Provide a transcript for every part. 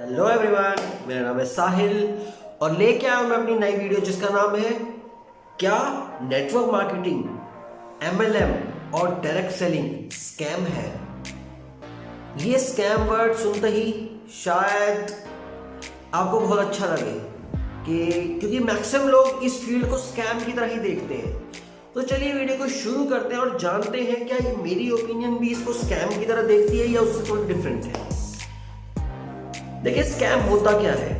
Hello everyone, मेरा नाम है साहिल और लेके आया हूं मैं अपनी नई वीडियो जिसका नाम है क्या नेटवर्क मार्केटिंग, एमएलएम और डायरेक्ट सेलिंग स्कैम है। ये स्कैम वर्ड सुनते ही शायद आपको बहुत अच्छा लगे क्योंकि मैक्सिमम लोग इस फील्ड को स्कैम की तरह ही देखते हैं। तो चलिए वीडियो को शुरू करते हैं और जानते हैं क्या ये मेरी ओपिनियन भी इसको स्कैम की तरह देखती है या उससे थोड़ी डिफरेंट है। देखिए स्कैम होता क्या है,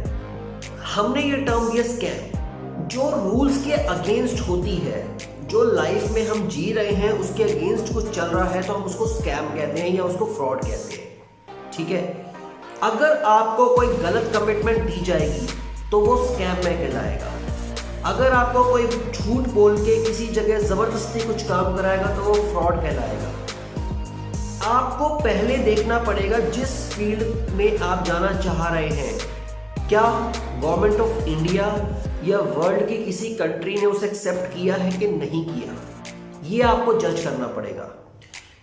हमने ये टर्म दिया स्कैम, जो रूल्स के अगेंस्ट होती है, जो लाइफ में हम जी रहे हैं उसके अगेंस्ट कुछ चल रहा है तो हम उसको स्कैम कहते हैं या उसको फ्रॉड कहते हैं। ठीक है, अगर आपको कोई गलत कमिटमेंट दी जाएगी तो वो स्कैम में कहलाएगा। अगर आपको कोई झूठ बोल के किसी जगह जबरदस्ती कुछ काम कराएगा तो वो फ्रॉड कहलाएगा। आपको पहले देखना पड़ेगा जिस फील्ड में आप जाना चाह रहे हैं, क्या गवर्नमेंट ऑफ इंडिया या वर्ल्ड की किसी कंट्री ने उसे एक्सेप्ट किया है कि नहीं किया, ये आपको जज करना पड़ेगा।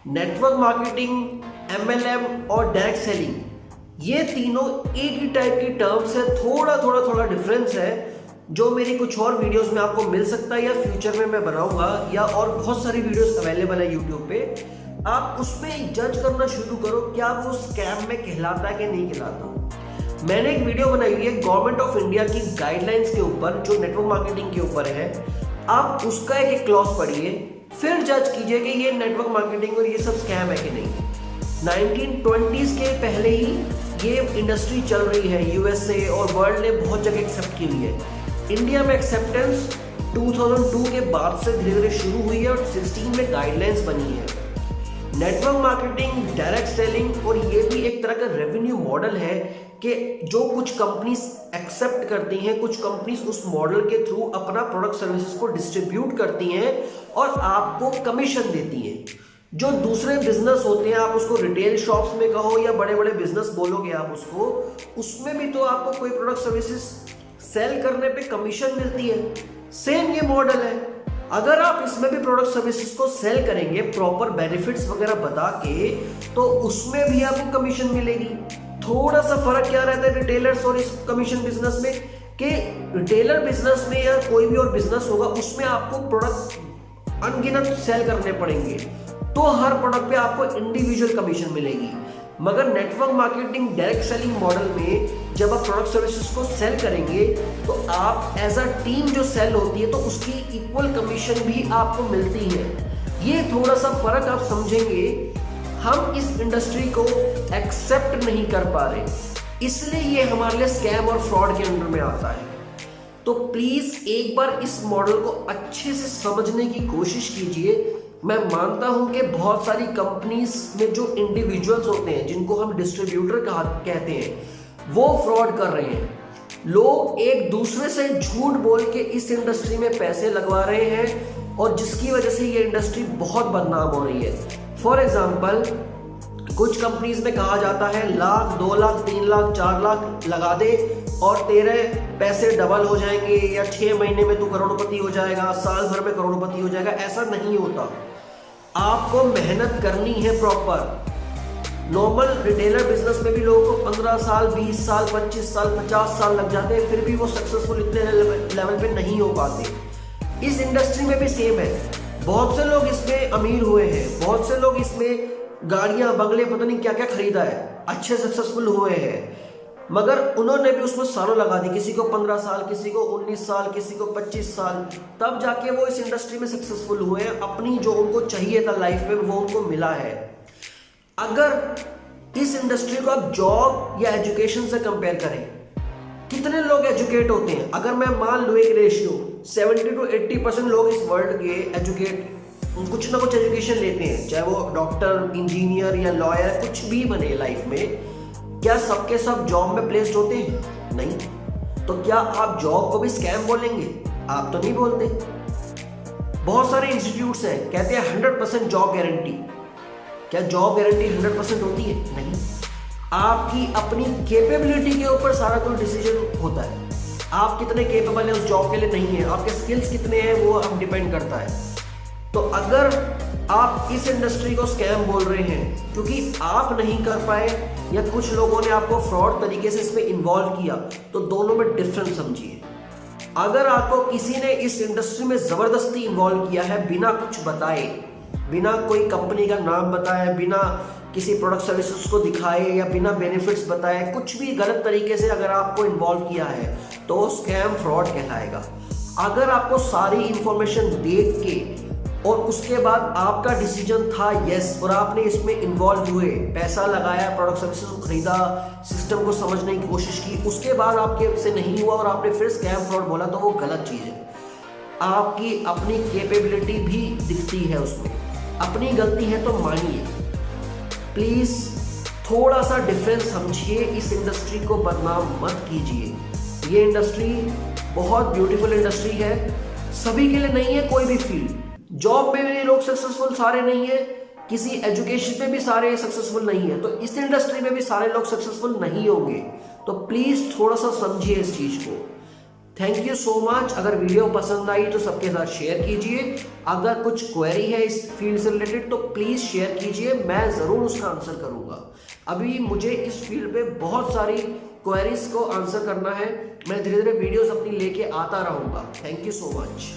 नेटवर्क मार्केटिंग, एमएलएम और डायरेक्ट सेलिंग, ये तीनों एक ही टाइप की टर्म्स है, थोड़ा डिफरेंस है जो मेरी कुछ और वीडियोस में आपको मिल सकता है या फ्यूचर में मैं बनाऊंगा, या और बहुत सारी वीडियोस अवेलेबल है यूट्यूब पे। आप उसमें जज करना शुरू करो क्या वो स्कैम में कहलाता है कि नहीं कहलाता। मैंने एक वीडियो बनाई हुई है गवर्नमेंट ऑफ इंडिया की गाइडलाइंस के ऊपर जो नेटवर्क मार्केटिंग के ऊपर है, आप उसका एक क्लॉज पढ़िए, फिर जज कीजिए कि ये नेटवर्क मार्केटिंग और ये सब स्कैम है कि नहीं। 1920s के पहले ही ये इंडस्ट्री चल रही है, यूएसए और वर्ल्ड ने बहुत जगह एक्सेप्ट की हुई है। इंडिया में एक्सेप्टेंस 2002 के बाद से धीरे धीरे शुरू हुई है और 16 में गाइडलाइंस बनी है। नेटवर्क मार्केटिंग, डायरेक्ट सेलिंग और ये भी एक तरह का रेवेन्यू मॉडल है कि जो कुछ कंपनीज एक्सेप्ट करती हैं, कुछ कंपनीज उस मॉडल के थ्रू अपना प्रोडक्ट सर्विसेज को डिस्ट्रीब्यूट करती हैं और आपको कमीशन देती हैं। जो दूसरे बिजनेस होते हैं, आप उसको रिटेल शॉप्स में कहो या बड़े बड़े बिजनेस बोलोगे आप उसको, उसमें भी तो आपको कोई प्रोडक्ट सर्विसेज सेल करने पे कमीशन मिलती है। सेम ये मॉडल है, अगर आप इसमें भी प्रोडक्ट सर्विसेज को सेल करेंगे प्रॉपर बेनिफिट्स वगैरह बता के, तो उसमें भी आपको कमीशन मिलेगी। थोड़ा सा फर्क क्या रहता है रिटेलर्स और इस कमीशन बिजनेस में, कि रिटेलर बिजनेस में या कोई भी और बिजनेस होगा उसमें आपको प्रोडक्ट अनगिनत सेल करने पड़ेंगे, तो हर प्रोडक्ट पे आपको इंडिविजुअल कमीशन मिलेगी। मगर network marketing, direct selling model में जब आप प्रोडक्ट सर्विसेज को सेल करेंगे तो आप एज अ टीम जो सेल होती है तो उसकी इक्वल कमीशन भी आपको मिलती है। ये थोड़ा सा फर्क आप समझेंगे। हम इस इंडस्ट्री को एक्सेप्ट नहीं कर पा रहे, इसलिए ये हमारे लिए स्कैम और फ्रॉड के अंडर में आता है। तो प्लीज एक बार इस मॉडल को अच्छे से समझने की कोशिश कीजिए। मैं मानता हूं कि बहुत सारी कंपनीज में जो इंडिविजुअल्स होते हैं, जिनको हम डिस्ट्रीब्यूटर कहते हैं, वो फ्रॉड कर रहे हैं। लोग एक दूसरे से झूठ बोल के इस इंडस्ट्री में पैसे लगवा रहे हैं और जिसकी वजह से ये इंडस्ट्री बहुत बदनाम हो रही है। फॉर एग्जाम्पल, कुछ कंपनीज में कहा जाता है लाख, 2 लाख, 3 लाख, 4 लाख लगा दे और तेरे पैसे डबल हो जाएंगे, या 6 महीने में तू करोड़पति हो जाएगा, साल भर में करोड़पति हो जाएगा। ऐसा नहीं होता, आपको मेहनत करनी है प्रॉपर। नॉर्मल रिटेलर बिजनेस में भी लोगों को 15 साल, 20 साल, 25 साल, 50 साल लग जाते हैं, फिर भी वो सक्सेसफुल इतने लेवल पे नहीं हो पाते। इस इंडस्ट्री में भी सेम है। बहुत से लोग इसमें अमीर हुए हैं, बहुत से लोग इसमें गाड़ियां, बंगले, पता नहीं क्या क्या खरीदा है, अच्छे सक्सेसफुल हुए हैं, मगर उन्होंने भी उसमें सालों लगा दी। किसी को 15 साल, किसी को 19 साल, किसी को 25 साल, तब जाके वो इस इंडस्ट्री में सक्सेसफुल हुए हैं। अपनी जो उनको चाहिए था लाइफ में वो उनको मिला है। अगर इस इंडस्ट्री को आप जॉब या एजुकेशन से कंपेयर करें, कितने लोग एजुकेट होते हैं? अगर मैं मान लूँ एक रेशियो 70 to 80% लोग इस वर्ल्ड के एजुकेट, कुछ ना कुछ एजुकेशन लेते हैं, चाहे वो डॉक्टर, इंजीनियर या लॉयर, कुछ भी बने लाइफ में। क्या सबके सब जॉब में प्लेस्ड होते हैं? नहीं। तो क्या आप जॉब को भी स्कैम बोलेंगे? आप तो नहीं बोलते। बहुत सारे इंस्टीट्यूट्स हैं कहते हैं 100% जॉब गारंटी। क्या जॉब गारंटी 100% होती है? नहीं। आपकी अपनी कैपेबिलिटी के ऊपर सारा कोई डिसीजन होता है। आप कितने केपेबल हैं उस जॉब के लिए नहीं है, आपके स्किल्स कितने हैं वो अब डिपेंड करता है। तो अगर आप इस इंडस्ट्री को स्कैम बोल रहे हैं क्योंकि आप नहीं कर पाए या कुछ लोगों ने आपको फ्रॉड तरीके से इसमें इन्वॉल्व किया, तो दोनों में डिफरेंस समझिए। अगर आपको किसी ने इस इंडस्ट्री में ज़बरदस्ती इन्वॉल्व किया है बिना कुछ बताए, बिना कोई कंपनी का नाम बताए, बिना किसी प्रोडक्ट सर्विसेज को दिखाए या बिना बेनिफिट्स बताए, कुछ भी गलत तरीके से अगर आपको इन्वॉल्व किया है तो स्कैम फ्रॉड कहलाएगा। अगर आपको सारी इंफॉर्मेशन देख के और उसके बाद आपका डिसीजन था यस और आपने इसमें इन्वॉल्व हुए, पैसा लगाया, प्रोडक्ट सर्विसेज को खरीदा, सिस्टम को समझने की कोशिश की, उसके बाद आपके से नहीं हुआ और आपने फिर स्कैम फ्रॉड बोला, तो वो गलत चीज़ है। आपकी अपनी कैपेबिलिटी भी दिखती है उसमें, अपनी गलती है तो मानिए। प्लीज़ थोड़ा सा डिफरेंस समझिए, इस इंडस्ट्री को बदनाम मत कीजिए। ये इंडस्ट्री बहुत ब्यूटीफुल इंडस्ट्री है, सभी के लिए नहीं है कोई भी फील्ड। जॉब में भी लोग सक्सेसफुल सारे नहीं है, किसी एजुकेशन में भी सारे सक्सेसफुल नहीं है, तो इस इंडस्ट्री में भी सारे लोग सक्सेसफुल नहीं होंगे। तो प्लीज़ थोड़ा सा समझिए इस चीज़ को। Thank you so much. अगर वीडियो पसंद आई तो सबके साथ शेयर कीजिए। अगर कुछ क्वेरी है इस फील्ड से रिलेटेड तो प्लीज़ शेयर कीजिए, मैं ज़रूर उसका आंसर करूँगा। अभी मुझे इस फील्ड पे बहुत सारी क्वेरीज को आंसर करना है, मैं धीरे धीरे वीडियोस अपनी लेके आता रहूँगा। Thank you so much.